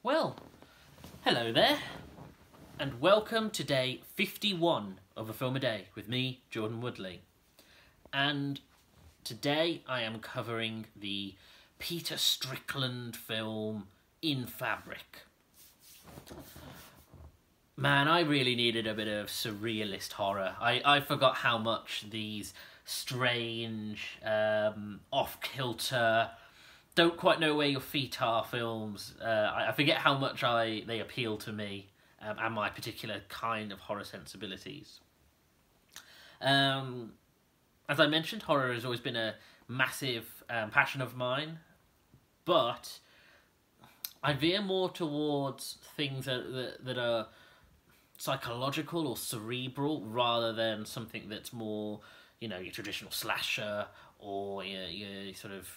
Well, hello there, and welcome to day 51 of A Film a Day with me, Jordan Woodley. And today I am covering the Peter Strickland film In Fabric. Man, I really needed a bit of surrealist horror. I forgot how much these strange, off-kilter, don't quite know where your feet are films. I forget how much they appeal to me and my particular kind of horror sensibilities. As I mentioned, horror has always been a massive passion of mine, but I veer more towards things that are psychological or cerebral rather than something that's more, you know, your traditional slasher or your sort of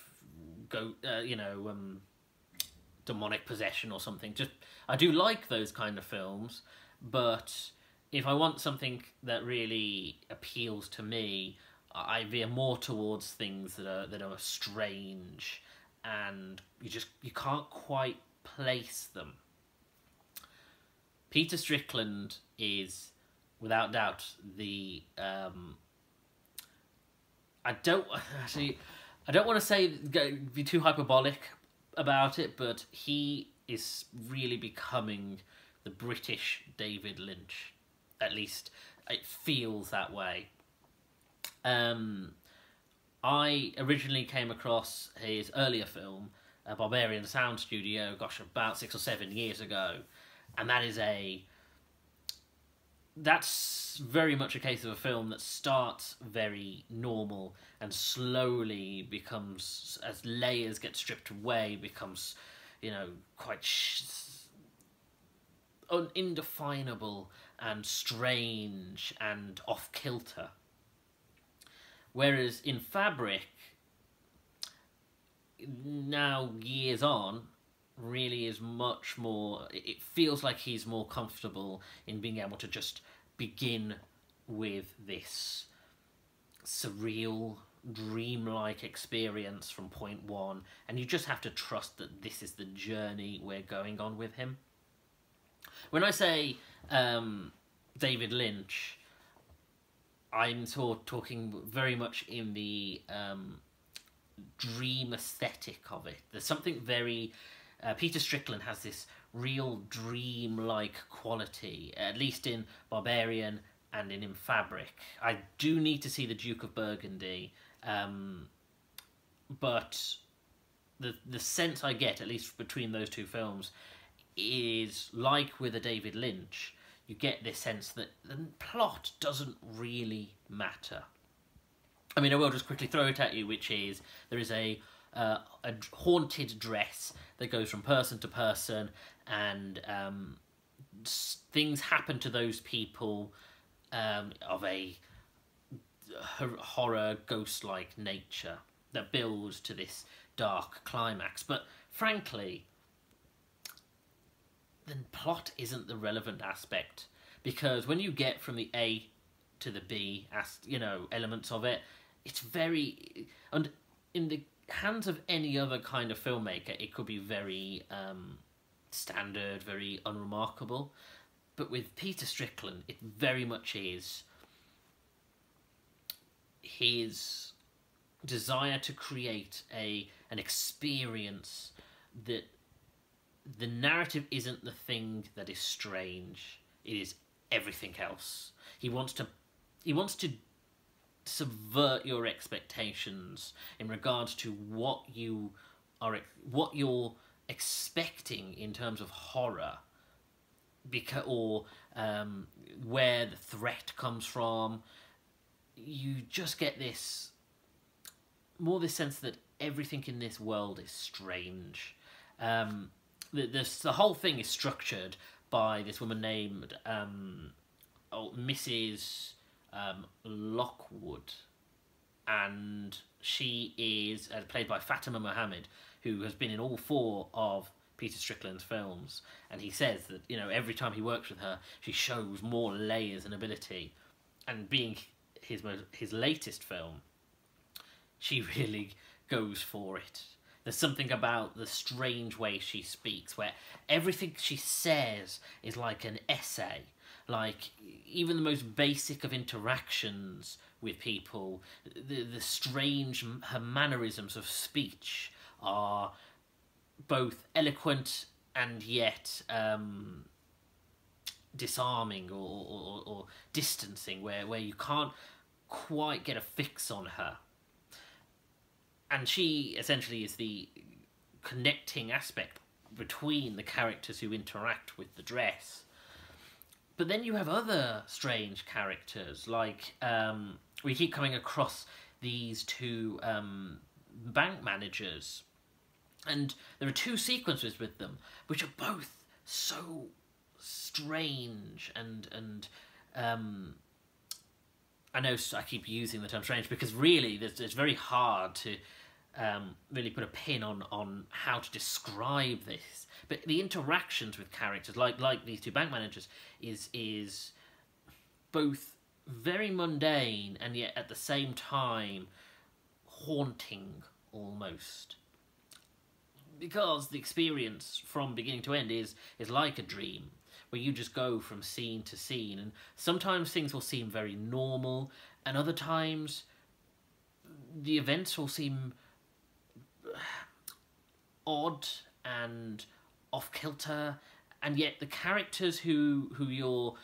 demonic possession or something. Just I do like those kind of films, but if I want something that really appeals to me, I veer more towards things that are strange and you can't quite place them. Peter Strickland is without doubt the I don't want to be too hyperbolic about it, but he is really becoming the British David Lynch. At least it feels that way. I originally came across his earlier film, Barbarian Sound Studio, gosh, about 6 or 7 years ago, and that's very much a case of a film that starts very normal and slowly becomes, as layers get stripped away, becomes, quite indefinable and strange and off-kilter. Whereas in Fabric, now years on, really is much more, it feels like he's more comfortable in being able to just begin with this surreal, dreamlike experience from point one, and you just have to trust that this is the journey we're going on with him. When I say David Lynch, I'm sort of talking very much in the dream aesthetic of it. There's something very Peter Strickland has this real dream-like quality, at least in Barbarian and in Fabric. I do need to see the Duke of Burgundy, but the sense I get, at least between those two films, is like with a David Lynch, you get this sense that the plot doesn't really matter. I mean, I will just quickly throw it at you, which is there is a haunted dress that goes from person to person, and things happen to those people of a horror, ghost-like nature that builds to this dark climax. But frankly, the plot isn't the relevant aspect, because when you get from the A to the B, elements of it, it's very, and in the hands of any other kind of filmmaker, it could be very standard, very unremarkable. But with Peter Strickland, it very much is his desire to create an experience that the narrative isn't the thing that is strange, it is everything else. He wants to subvert your expectations in regards to what you're expecting in terms of horror, or where the threat comes from. You just get this sense that everything in this world is strange. The whole thing is structured by this woman named Mrs. Lockwood, and she is played by Fatima Mohammed, who has been in all 4 of Peter Strickland's films, and he says that every time he works with her, she shows more layers and ability, and being his latest film, she really goes for it. There's something about the strange way she speaks, where everything she says is like an essay. Like, even the most basic of interactions with people, the strange, her mannerisms of speech are both eloquent and yet disarming or distancing, where you can't quite get a fix on her. And she essentially is the connecting aspect between the characters who interact with the dress. But then you have other strange characters, like we keep coming across these two bank managers, and there are two sequences with them which are both so strange and I know I keep using the term strange because really it's very hard to really put a pin on how to describe this. But the interactions with characters, like these two bank managers, is both very mundane and yet at the same time haunting almost. Because the experience from beginning to end is like a dream, where you just go from scene to scene, and sometimes things will seem very normal, and other times the events will seem odd and off-kilter, and yet the characters who you're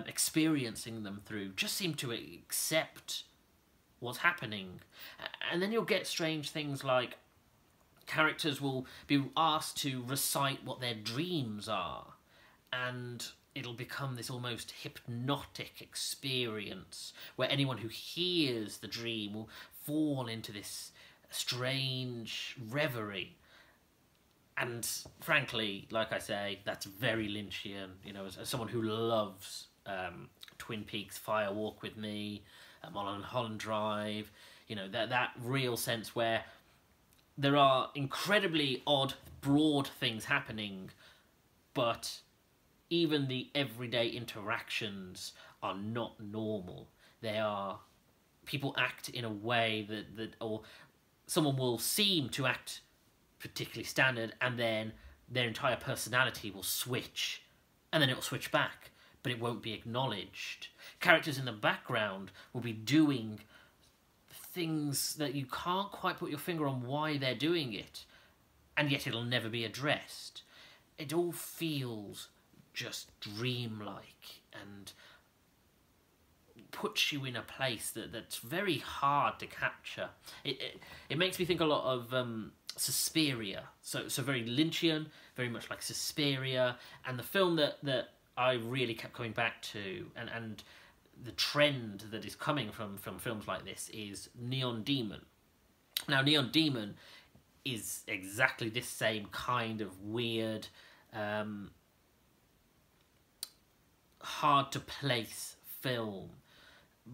experiencing them through just seem to accept what's happening. And then you'll get strange things like characters will be asked to recite what their dreams are, and it'll become this almost hypnotic experience where anyone who hears the dream will fall into this strange reverie. And frankly, like I say, that's very Lynchian. You know, as someone who loves Twin Peaks, Fire Walk with Me, Mulholland Drive, you know, that real sense where there are incredibly odd, broad things happening, but even the everyday interactions are not normal. They are... people act in a way that or someone will seem to act particularly standard, and then their entire personality will switch, and then it will switch back, but it won't be acknowledged. Characters in the background will be doing things that you can't quite put your finger on why they're doing it, and yet it'll never be addressed. It all feels just dreamlike and puts you in a place that's very hard to capture. It makes me think a lot of Suspiria, so very Lynchian, very much like Suspiria, and the film that I really kept coming back to, and the trend that is coming from films like this is Neon Demon. Now, Neon Demon is exactly this same kind of weird, hard to place film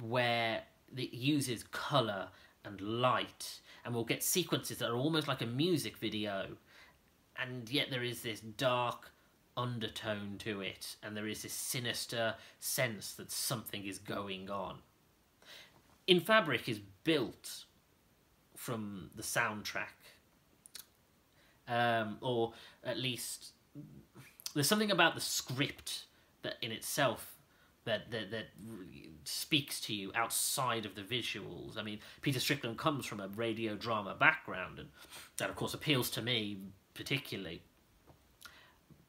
where it uses colour and light, and we'll get sequences that are almost like a music video, and yet there is this dark undertone to it, and there is this sinister sense that something is going on. In Fabric is built from the soundtrack, or at least there's something about the script that in itself that speaks to you outside of the visuals. I mean, Peter Strickland comes from a radio drama background, and that of course appeals to me particularly.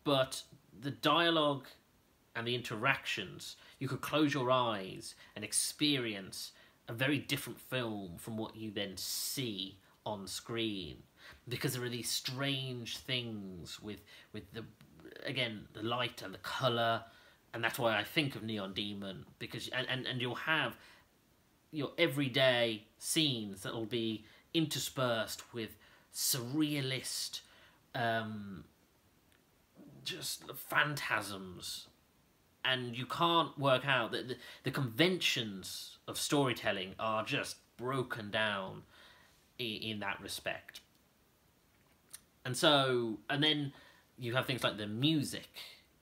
But the dialogue and the interactions, you could close your eyes and experience a very different film from what you then see on screen, because there are these strange things with the, again, the light and the colour. And that's why I think of Neon Demon, because and you'll have your everyday scenes that will be interspersed with surrealist, just phantasms, and you can't work out that the conventions of storytelling are just broken down in that respect. And so, and then you have things like the music.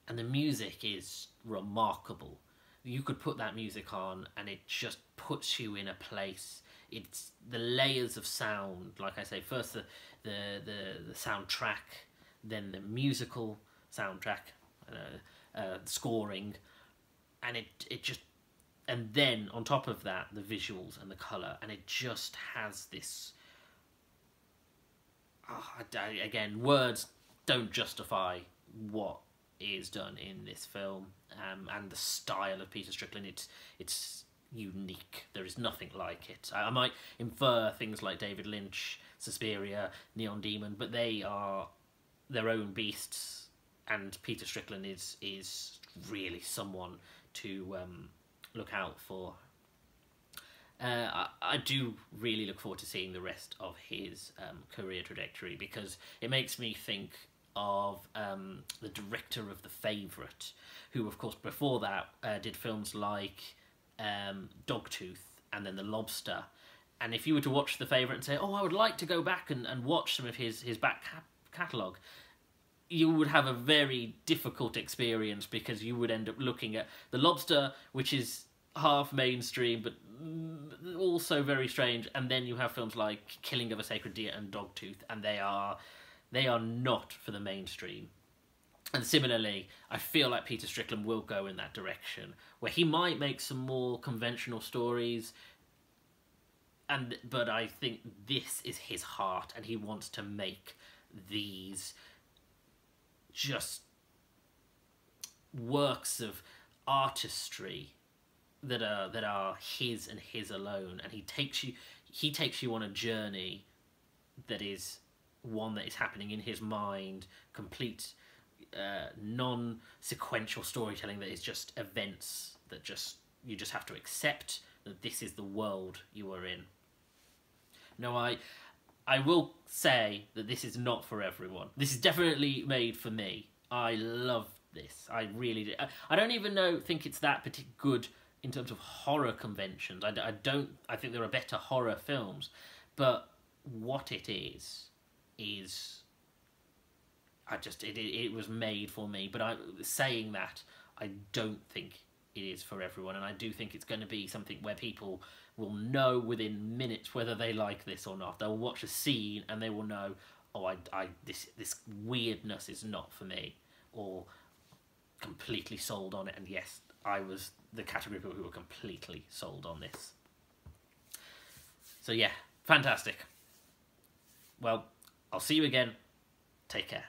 And the music is remarkable. You could put that music on and it just puts you in a place it's the layers of sound. Like I say, first the soundtrack, then the musical soundtrack, scoring, and it just, and then on top of that the visuals and the colour, and it just has this. Again, words don't justify what is done in this film, and the style of Peter Strickland. It's unique. There is nothing like it. I might infer things like David Lynch, Suspiria, Neon Demon, but they are their own beasts, and Peter Strickland is really someone to look out for. I do really look forward to seeing the rest of his career trajectory, because it makes me think of the director of The Favourite, who of course before that did films like Dogtooth and then The Lobster. And if you were to watch The Favourite and say, oh, I would like to go back and watch some of his back catalogue, you would have a very difficult experience, because you would end up looking at The Lobster, which is half mainstream but also very strange, and then you have films like Killing of a Sacred Deer and Dogtooth, and they are not for the mainstream. And similarly, I feel like Peter Strickland will go in that direction, where he might make some more conventional stories, but I think this is his heart, and he wants to make these just works of artistry that are his and his alone, and he takes you on a journey that is one that is happening in his mind, complete non-sequential storytelling that is just events that you just have to accept that this is the world you are in. No, I will say that this is not for everyone. This is definitely made for me. I love this. I really do. I don't even think it's that good in terms of horror conventions. I think there are better horror films, but what it is it was made for me. But saying that, I don't think it is for everyone, and I do think it's going to be something where people will know within minutes whether they like this or not. They'll watch a scene and they will know, oh, this weirdness is not for me, or completely sold on it. And yes, I was the category of people who were completely sold on this. So yeah, fantastic. Well, I'll see you again. Take care.